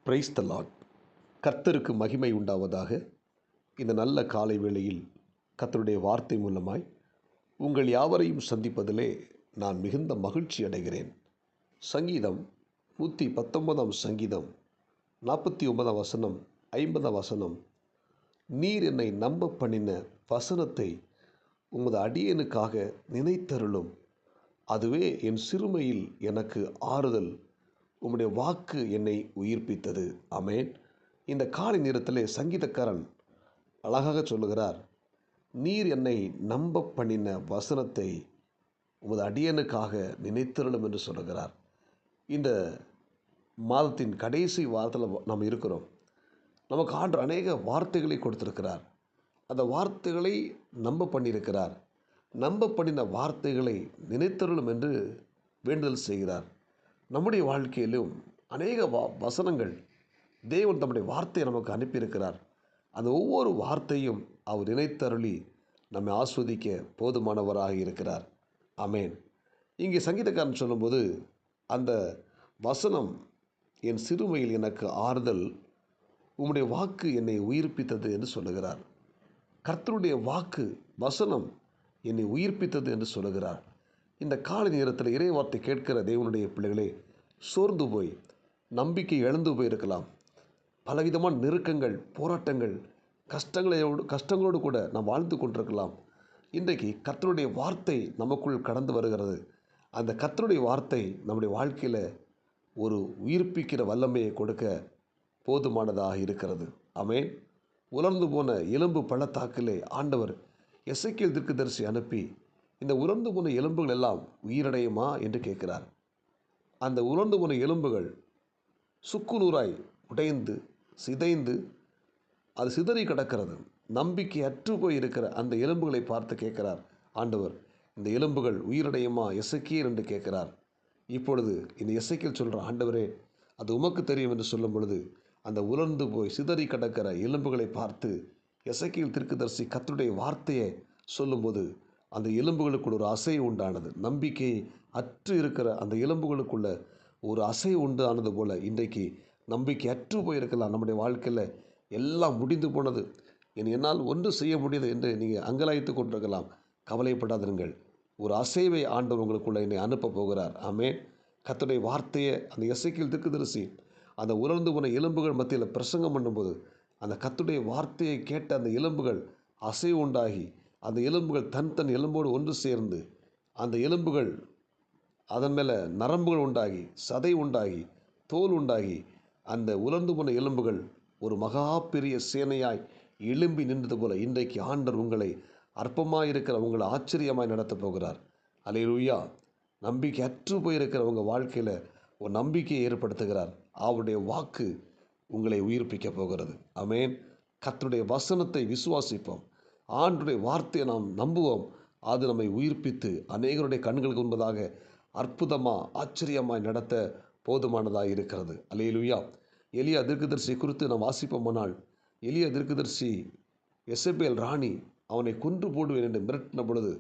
Praise the Lord. கர்த்தருக்கு மகிமை உண்டாவதாக. இந்த நல்ல காலை வேளையில் கர்த்தருடைய வார்த்தை மூலமாய் உங்கள் யாவரையும் சந்திப்பதிலே நான் மிகுந்த மகிழ்ச்சி அடைகிறேன். சங்கீதம் 119 சங்கீதம் 49 வசனம் 50 வசனம், நீர் என்னை நம்ப பண்ணின வசனத்தை உமது அடியேனுக்காக நினைத்தருளும், அதுவே என் சிறுமையில் எனக்கு ஆறுதல், உம்முடைய வாக்கு என்னை உயிர்ப்பித்தது. ஆமென். இந்த காலை நேரத்திலே சங்கீதக்காரன் அழகாக சொல்லுகிறார், நீர் என்னை நம்ப பண்ணின வசனத்தை உமது அடியனுக்காக நினைத்தருளும் என்று சொல்லுகிறார். இந்த மாதத்தின் கடைசி வாரத்தில் நாம் இருக்கிறோம். நமக்கு ஆண்டவர் அநேக வார்த்தைகளை கொடுத்திருக்கிறார். அந்த வார்த்தைகளை நம்ப பண்ணியிருக்கிறார். நம்ப பண்ணின வார்த்தைகளை நினைத்தருளும் என்று வேண்டுதல் செய்கிறார். நம்முடைய வாழ்க்கையிலும் அநேக வசனங்கள் தேவன் தம்முடைய வார்த்தையை நமக்கு அனுப்பியிருக்கிறார். அந்த ஒவ்வொரு வார்த்தையும் அவர் நினைத்தருளி நம்மை ஆஸ்வதிக்க போதுமானவராக இருக்கிறார். ஆமென். இங்கே சங்கீதக்காரன் சொல்லும்போது, அந்த வசனம் என் சிறுமையில் எனக்கு ஆறுதல், உம்முடைய வாக்கு என்னை உயிர்ப்பித்தது என்று சொல்லுகிறார். கர்த்தருடைய வாக்கு வசனம் என்னை உயிர்ப்பித்தது என்று சொல்லுகிறார். இந்த காலை நேரத்தில் இறைவார்த்தை கேட்கிற தேவனுடைய பிள்ளைகளே, சோர்ந்து போய் நம்பிக்கை இழந்து போயிருக்கலாம். பலவிதமான நெருக்கங்கள், போராட்டங்கள், கஷ்டங்களோடு கூட நாம் வாழ்ந்து கொண்டிருக்கலாம். இன்றைக்கு கர்த்தருடைய வார்த்தை நமக்குள் கடந்து வருகிறது. அந்த கர்த்தருடைய வார்த்தை நம்முடைய வாழ்க்கையில் ஒரு உயிர்ப்பிக்கிற வல்லமையை கொடுக்க போதுமானதாக இருக்கிறது. ஆமென். உலர்ந்து போன எலும்பு பள்ளத்தாக்கிலே ஆண்டவர் எசேக்கியேல் தீர்க்கதரிசி அனுப்பி, இந்த உலர்ந்து போன எலும்புகள் எல்லாம் உயிரடையுமா என்று கேட்கிறார். அந்த உலர்ந்து போன எலும்புகள் சுக்குநூறாய் உடைந்து சிதைந்து அது சிதறி கிடக்கிறது. நம்பிக்கை அற்று போய் இருக்கிற அந்த எலும்புகளை பார்த்து கேட்கிறார் ஆண்டவர், இந்த எலும்புகள் உயிரடையுமா எசேக்கியேல் என்று கேட்கிறார். இப்பொழுது இந்த எசேக்கியேல் சொல்கிற, ஆண்டவரே அது உமக்கு தெரியும் என்று சொல்லும் பொழுது, அந்த உலர்ந்து போய் சிதறி கிடக்கிற எலும்புகளை பார்த்து எசேக்கியேல் தீர்க்கதரிசி கர்த்தருடைய வார்த்தையை சொல்லும்போது அந்த எலும்புகளுக்குள் ஒரு அசைவு உண்டானது. நம்பிக்கை அற்று இருக்கிற அந்த எலும்புகளுக்குள்ள ஒரு அசைவு உண்டானது போல இன்றைக்கு நம்பிக்கை அற்று போயிருக்கலாம். நம்முடைய வாழ்க்கையில் எல்லாம் முடிந்து போனது, என்னால் ஒன்று செய்ய முடியாது என்று நீங்கள் அங்கலாய்த்து கொண்டிருக்கலாம். கவலைப்படாதிருங்கள். ஒரு அசைவை ஆண்டவர் உங்களுக்குள்ள என்னை அனுப்ப போகிறார். ஆமென். கர்த்தருடைய வார்த்தையை அந்த எசேக்கியேல் தீர்க்கதரிசி அந்த உலர்ந்து போன எலும்புகள் மத்தியில் பிரசங்கம் பண்ணும்போது, அந்த கர்த்தருடைய வார்த்தையை கேட்ட அந்த எலும்புகள் அசைவு உண்டாகி, அந்த எலும்புகள் தன் எலும்போடு ஒன்று சேர்ந்து, அந்த எலும்புகள் அதன் மேலே நரம்புகள் உண்டாகி, சதை உண்டாகி, தோல் உண்டாகி, அந்த உலர்ந்து போன எலும்புகள் ஒரு மகா பெரிய சேனையாய் எழும்பி நின்றது போல இன்றைக்கு ஆண்டவர் உங்களை அற்பமாய் இருக்கிற உங்களை ஆச்சரியமாய் நடத்தப் போகிறார். அல்லேலூயா. நம்பிக்கை அற்று போயிருக்கிற உங்கள் வாழ்க்கையில் ஒரு நம்பிக்கையை ஏற்படுத்துகிறார். அவருடைய வாக்கு உங்களை உயிர்ப்பிக்க போகிறது. ஆமென். கர்த்தருடைய வசனத்தை விசுவாசிப்போம். ஆண்டவருடைய வார்த்தையை நாம் நம்புவோம். அது நம்மை உயிர்ப்பித்து அநேகருடைய கண்களுக்கு முன்பதாக அற்புதமாக ஆச்சரியமாய் நடத்த போதுமானதாக இருக்கிறது. அல்லேலூயா. எலியா தீர்க்கதரிசி குறித்து நாம் வாசிப்போமானால், எலியா தீர்க்கதரிசி எசபேல் ராணி அவனை கொன்று போடுவேன் என்று மிரட்டின பொழுது,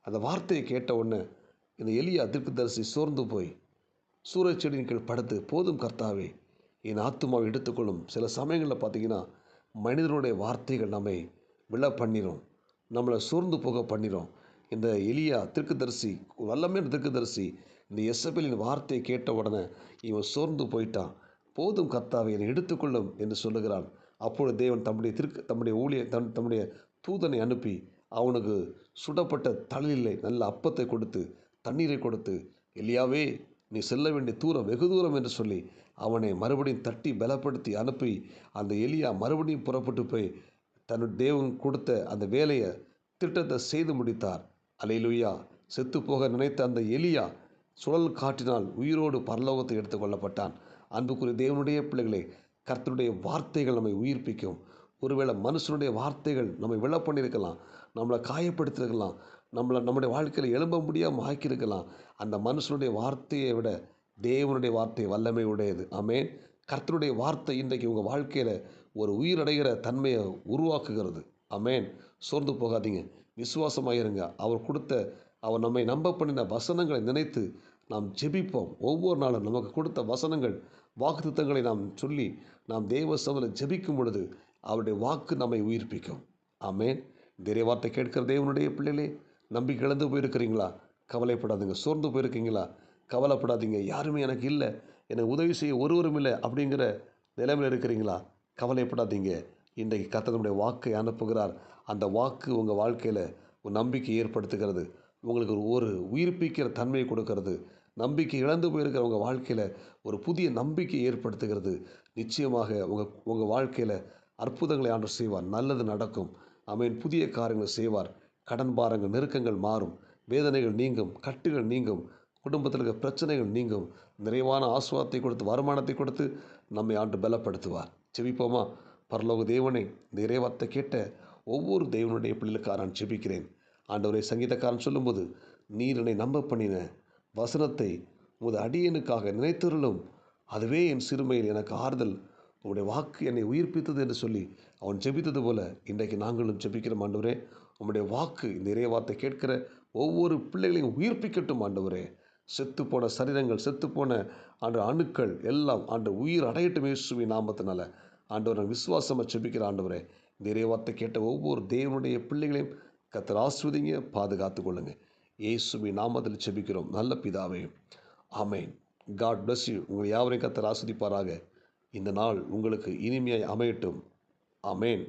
அந்த வார்த்தையை கேட்ட உடனே இந்த எலியா தீர்க்கதரிசி சோர்ந்து போய் சூறைச்செடியின் கீழ் படுத்து, போதும் கர்த்தாவே, என் ஆத்துமாவை எடுத்துக்கொள்ளும். சில சமயங்களில் பார்த்தீங்கன்னா மனிதனுடைய வார்த்தைகள் நம்மை விழ பண்ணிடும், நம்மளை சோர்ந்து போக பண்ணிடும். இந்த எலியா தீர்க்கதரிசி, வல்லமையான தீர்க்கதரிசி, இந்த எசபேலின் வார்த்தையை கேட்ட உடனே இவன் சோர்ந்து போயிட்டான். போதும் கர்த்தாவே, என்னை எடுத்துக்கொள்ளும் என்று சொல்லுகிறான். அப்பொழுது தேவன் தம்முடைய தூதனை அனுப்பி அவனுக்கு சுடப்பட்ட தழலிலே நல்ல அப்பத்தை கொடுத்து தண்ணீரை கொடுத்து, எலியாவே நீ செல்ல வேண்டிய தூரம் வெகு தூரம் என்று சொல்லி அவனை மறுபடியும் தட்டி பலப்படுத்தி அனுப்பி, அந்த எலியா மறுபடியும் புறப்பட்டு போய் தன்னுடைய தேவன் கொடுத்த அந்த வேலையை திட்டத்தை செய்து முடித்தார். அல்லேலூயா. செத்து போக நினைத்த அந்த எலியா சுழல் காற்றினால் உயிரோடு பரலோகத்தை எடுத்து கொள்ளப்பட்டான். அன்புக்குரிய தேவனுடைய பிள்ளைகளே, கர்த்தருடைய வார்த்தைகள் நம்மை உயிர்ப்பிக்கும். ஒருவேளை மனுஷனுடைய வார்த்தைகள் நம்மை விழ பண்ணியிருக்கலாம், நம்மளை காயப்படுத்தியிருக்கலாம், நம்முடைய வாழ்க்கையில் எழும்ப முடியாமல் ஆக்கியிருக்கலாம். அந்த மனுஷனுடைய வார்த்தையை விட தேவனுடைய வார்த்தை வல்லமை உடையது. ஆமென். கர்த்தருடைய வார்த்தை இன்றைக்கு உங்கள் வாழ்க்கையில் ஒரு உயிரடைகிற தன்மையை உருவாக்குகிறது. ஆமென். சோர்ந்து போகாதீங்க, விசுவாசமாயிருங்க. அவர் நம்மை நம்ப பண்ணின வசனங்களை நினைத்து நாம் ஜெபிப்போம். ஒவ்வொரு நாளும் நமக்கு கொடுத்த வசனங்கள் வாக்குத்தத்தங்களை நாம் சொல்லி நாம் தேவ சபையில் ஜெபிக்கும் பொழுது அவருடைய வாக்கு நம்மை உயிர்ப்பிக்கும். ஆமென். இந்த வார்த்தை கேட்கிற தேவனுடைய பிள்ளைகளே, நம்பிக்கை இழந்து போயிருக்கிறீங்களா? கவலைப்படாதீங்க. சோர்ந்து போயிருக்கீங்களா? கவலைப்படாதீங்க. யாருமே எனக்கு இல்லை, எனக்கு உதவி செய்ய ஒருவரும் இல்லை அப்படிங்கிற நிலைமையில் இருக்கிறீங்களா? கவலைப்படாதீங்க. இன்றைக்கு கர்த்தர் நம்முடைய வாக்கை அனுப்புகிறார். அந்த வாக்கு உங்கள் வாழ்க்கையில் ஒரு நம்பிக்கை ஏற்படுத்துகிறது. உங்களுக்கு ஒரு உயிர்ப்பிக்கிற தன்மையை கொடுக்கிறது. நம்பிக்கை இழந்து போயிருக்கிற உங்கள் வாழ்க்கையில் ஒரு புதிய நம்பிக்கை ஏற்படுத்துகிறது. நிச்சயமாக உங்கள் வாழ்க்கையில் அற்புதங்களை ஆண்டவர் செய்வார். நல்லது நடக்கும். ஆமென். புதிய காரியங்களை செய்வார். கடன் பாரங்கள், நெருக்கங்கள் மாறும். வேதனைகள் நீங்கும். கட்டுகள் நீங்கும். குடும்பத்தில் இருக்கிற பிரச்சனைகள் நீங்கும். நிறைவான ஆசீர்வாதத்தை கொடுத்து, வருமானத்தை கொடுத்து நம்மை ஆண்டு பலப்படுத்துவார். ஜெபிப்போமா? பரலோக தேவனே, இந்த இறைவார்த்தை கேட்ட ஒவ்வொரு தேவனுடைய பிள்ளைகளுக்காக நான் ஜெபிக்கிறேன். ஆண்டவரே, சங்கீதக்காரன் சொல்லும்போது, நீர் என்னை நம்ப பண்ணின வசனத்தை உமது அடியனுக்காக நினைத்தருளும். அதுவே என் சிறுமையில் எனக்கு ஆறுதல். உம்முடைய வாக்கு என்னை உயிர்ப்பித்தது என்று சொல்லி அவன் ஜெபித்தது போல இன்றைக்கு நாங்களும் ஜெபிக்கிறோம். ஆண்டவரே, உம்முடைய வாக்கு இந்த இறைவார்த்தை கேட்கிற ஒவ்வொரு பிள்ளைகளையும் உயிர்ப்பிக்கட்டும். ஆண்டவரே, செத்துப்போன சரீரங்கள், செத்துப்போன அணுக்கள் எல்லாம் உயிர் அடையட்டும் இயேசுவின் நாமத்தினால. ஆண்டவர், நான் விசுவாசமாக ஜெபிக்கிற ஆண்டவரே, இந்த இறைவார்த்தை கேட்ட ஒவ்வொரு தேவனுடைய பிள்ளைகளையும் கர்த்தர் ஆசீர்வதிங்க, பாதுகாத்து கொள்ளுங்க. இயேசுவின் நாமத்தில் ஜெபிக்கிறோம் நல்ல பிதாவே. ஆமென். God bless you. உங்களை யாவரையும் கர்த்தர் ஆசீர்வதிப்பாராக. இந்த நாள் உங்களுக்கு இனிமையாய் அமையட்டும். ஆமென்.